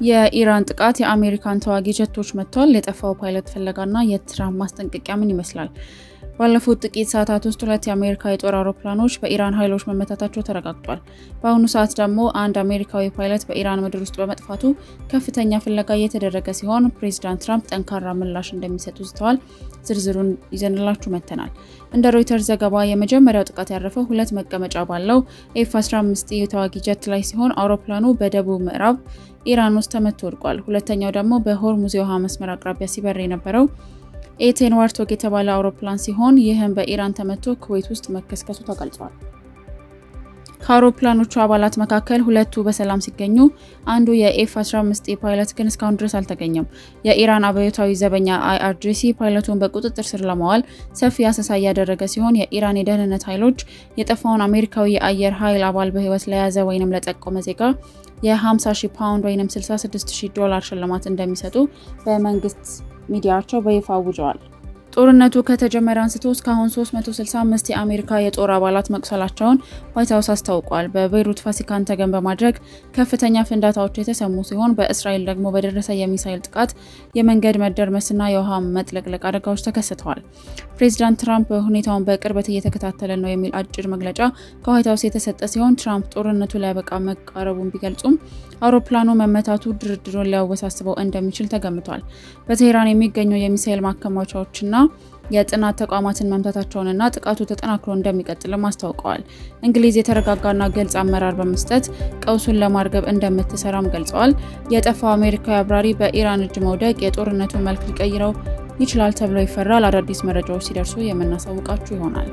የኢራን ጥቃት የአሜሪካን ተዋጊ ጀቶች መጥቷል። የጠፋው ፓይለት ፍለጋና የትራምፕ ማስጠንቀቂያ ምን ይመስላል? ባለፉት ጥቂት ሰዓታት ውስጥ 2 የአሜሪካ የጦር አውሮፕላኖች በኢራን ኃይሎች መመታታቸው ተረጋግጧል። በአሁኑ ሰዓት ደግሞ አንድ አሜሪካዊ ፓይለት በኢራን ምድር ውስጥ በመጥፋቱ ከፍተኛ ፍለጋ እየተደረገ ሲሆን ፕሬዚዳንት ትራምፕ ጠንካራ ምላሽ እንደሚሰጡ ዝተዋል። ዝርዝሩን ይዘንላችሁ መጥተናል። እንደ ሮይተርስ ዘገባ የመጀመሪያው ጥቃት ያረፈው 2 መቀመጫ ባለው ኤፍ-15 የተዋጊ ጀት ላይ ሲሆን አውሮፕላኑ በደቡብ ምዕራብ ኢራን ውስጥ ተመቶ ወድቋል። ሁለተኛው ደግሞ በሆርሙዝ የውሃ መስመር አቅራቢያ ሲበር የነበረው ኤቴን ዋርቶግ የተባለ አውሮፕላን ሲሆን ይህም በኢራን ተመቶ ኩዌት ውስጥ መከስከሱ ተገልጿል። ከአውሮፕላኖቹ አባላት መካከል 2ቱ በሰላም ሲገኙ አንዱ የኤፍ-15 ፓይለት ግን እስካሁን ድረስ አልተገኘም። የኢራን አብዮታዊ ዘበኛ IRGC ፓይለቱን በቁጥጥር ስር ለማዋል ሰፊ አሰሳ እያደረገ ሲሆን የኢራን የደህንነት ኃይሎች የጠፋውን አሜሪካዊ የአየር ኃይል አባል በህይወት ለያዘ ወይንም ለጠቆመ ዜጋ የ50,000 ፓውንድ ወይንም $66,000 ሽልማት እንደሚሰጡ በመንግስት ሚዲያቸው በይፋ አውጀዋል። ጦርነቱ ከተጀመረ አንስቶ እስካሁን 365 የአሜሪካ የጦር አባላት መቁሰላቸውን ዋይት ሃውስ አስታውቋል። በቤይሩት ፋሲካን ተገን በማድረግ ከፍተኛ ፍንዳታዎች የተሰሙ ሲሆን በእስራኤል ደግሞ በደረሰ የሚሳኤል ጥቃት የመንገድ መደርመስና የውሃ መጥለቅለቅ አደጋዎች ተከስተዋል። ፕሬዚዳንት ትራምፕ ሁኔታውን በቅርበት እየተከታተለ ነው የሚል አጭር መግለጫ ከዋይት ሃውስ የተሰጠ ሲሆን ትራምፕ ጦርነቱ ሊያበቃ መቃረቡን ቢገልጹም አውሮፕላኑ መመታቱ ድርድሩን ሊያወሳስበው እንደሚችል ተገምቷል። በቴህራን የሚገኙ የሚሳኤል ማከማቻዎችና የጥናት ተቋማትን መምታታቸውንና ጥቃቱ ተጠናክሮ እንደሚቀጥልም አስታውቀዋል። እንግሊዝ የተረጋጋና ግልጽ አመራር በመስጠት ቀውሱን ለማርገብ እንደምትሰራም ገልጸዋል። የጠፋው አሜሪካዊ አብራሪ በኢራን እጅ መውደቅ የጦርነቱን መልክ ሊቀይረው ይችላል ተብሎ ይፈራል። አዳዲስ መረጃዎች ሲደርሱ የምናሳውቃችሁ ይሆናል።